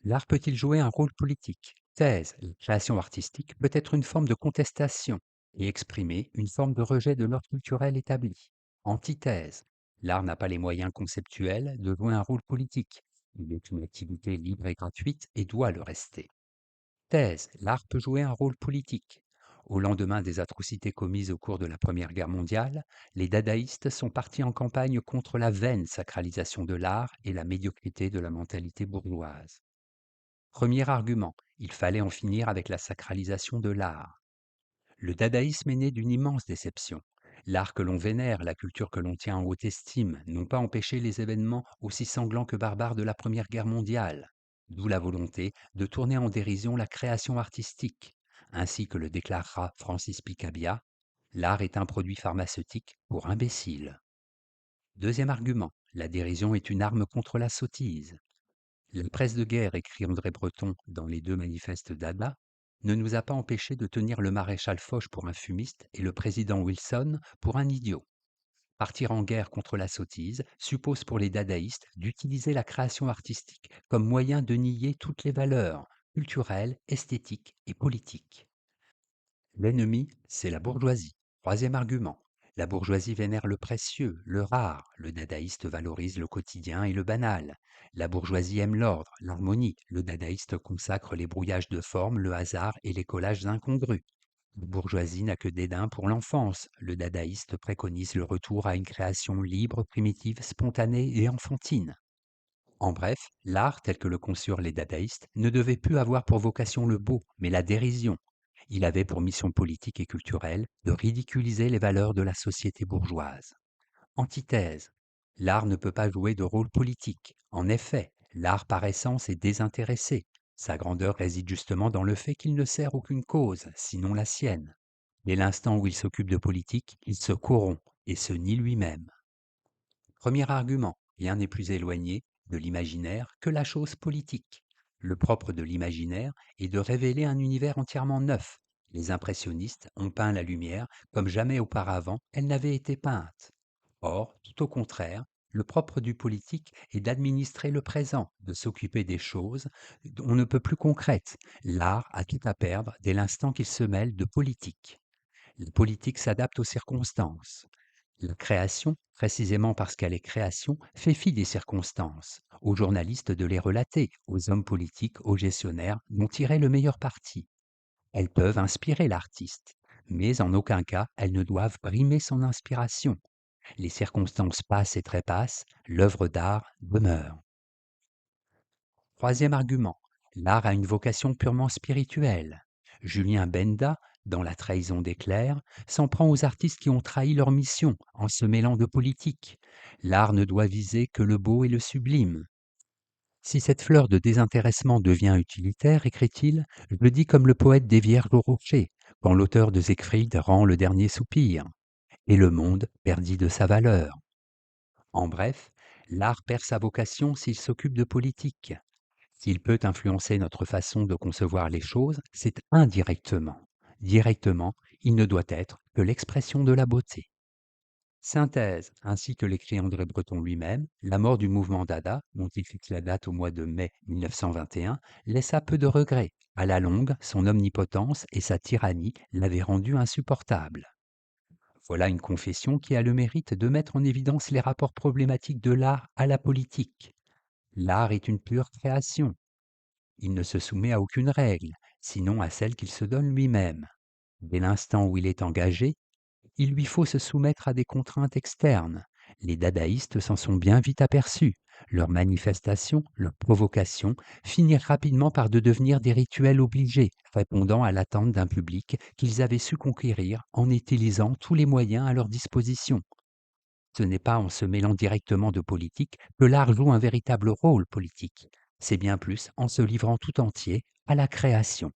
L'art peut-il jouer un rôle politique? Thèse. La création artistique peut être une forme de contestation et exprimer une forme de rejet de l'ordre culturel établi. Antithèse. L'art n'a pas les moyens conceptuels de jouer un rôle politique. Il est une activité libre et gratuite et doit le rester. Thèse. L'art peut jouer un rôle politique. Au lendemain des atrocités commises au cours de la Première Guerre mondiale, les dadaïstes sont partis en campagne contre la vaine sacralisation de l'art et la médiocrité de la mentalité bourgeoise. Premier argument, il fallait en finir avec la sacralisation de l'art. Le dadaïsme est né d'une immense déception. L'art que l'on vénère, la culture que l'on tient en haute estime, n'ont pas empêché les événements aussi sanglants que barbares de la Première Guerre mondiale. D'où la volonté de tourner en dérision la création artistique. Ainsi que le déclarera Francis Picabia, l'art est un produit pharmaceutique pour imbéciles. Deuxième argument, la dérision est une arme contre la sottise. La presse de guerre, écrit André Breton dans les deux manifestes Dada, ne nous a pas empêché de tenir le maréchal Foch pour un fumiste et le président Wilson pour un idiot. Partir en guerre contre la sottise suppose pour les dadaïstes d'utiliser la création artistique comme moyen de nier toutes les valeurs culturelles, esthétiques et politiques. L'ennemi, c'est la bourgeoisie. Troisième argument. La bourgeoisie vénère le précieux, le rare. Le dadaïste valorise le quotidien et le banal. La bourgeoisie aime l'ordre, l'harmonie. Le dadaïste consacre les brouillages de formes, le hasard et les collages incongrus. La bourgeoisie n'a que dédain pour l'enfance. Le dadaïste préconise le retour à une création libre, primitive, spontanée et enfantine. En bref, l'art tel que le conçurent les dadaïstes ne devait plus avoir pour vocation le beau, mais la dérision. Il avait pour mission politique et culturelle de ridiculiser les valeurs de la société bourgeoise. Antithèse. L'art ne peut pas jouer de rôle politique. En effet, l'art par essence est désintéressé. Sa grandeur réside justement dans le fait qu'il ne sert aucune cause, sinon la sienne. Dès l'instant où il s'occupe de politique, il se corrompt et se nie lui-même. Premier argument, rien n'est plus éloigné de l'imaginaire que la chose politique. Le propre de l'imaginaire est de révéler un univers entièrement neuf. Les impressionnistes ont peint la lumière comme jamais auparavant elle n'avait été peinte. Or, tout au contraire, le propre du politique est d'administrer le présent, de s'occuper des choses on ne peut plus concrètes. L'art a tout à perdre dès l'instant qu'il se mêle de politique. La politique s'adapte aux circonstances. La création, précisément parce qu'elle est création, fait fi des circonstances, aux journalistes de les relater, aux hommes politiques, aux gestionnaires d'en tirer le meilleur parti. Elles peuvent inspirer l'artiste, mais en aucun cas elles ne doivent brimer son inspiration. Les circonstances passent et trépassent, l'œuvre d'art demeure. Troisième argument, l'art a une vocation purement spirituelle. Julien Benda, dans La trahison des clercs, s'en prend aux artistes qui ont trahi leur mission en se mêlant de politique. L'art ne doit viser que le beau et le sublime. Si cette fleur de désintéressement devient utilitaire, écrit-il, je le dis comme le poète des Vierges au rocher, quand l'auteur de Siegfried rend le dernier soupir, et le monde perdit de sa valeur. En bref, l'art perd sa vocation s'il s'occupe de politique. S'il peut influencer notre façon de concevoir les choses, c'est indirectement. Directement, il ne doit être que l'expression de la beauté. Synthèse, ainsi que l'écrit André Breton lui-même, la mort du mouvement Dada, dont il fixe la date au mois de mai 1921, laissa peu de regrets. À la longue, son omnipotence et sa tyrannie l'avaient rendu insupportable. Voilà une confession qui a le mérite de mettre en évidence les rapports problématiques de l'art à la politique. L'art est une pure création. Il ne se soumet à aucune règle, sinon à celle qu'il se donne lui-même. Dès l'instant où il est engagé, il lui faut se soumettre à des contraintes externes. Les dadaïstes s'en sont bien vite aperçus. Leurs manifestations, leurs provocations finirent rapidement par de devenir des rituels obligés, répondant à l'attente d'un public qu'ils avaient su conquérir en utilisant tous les moyens à leur disposition. Ce n'est pas en se mêlant directement de politique que l'art joue un véritable rôle politique. C'est bien plus en se livrant tout entier à la création.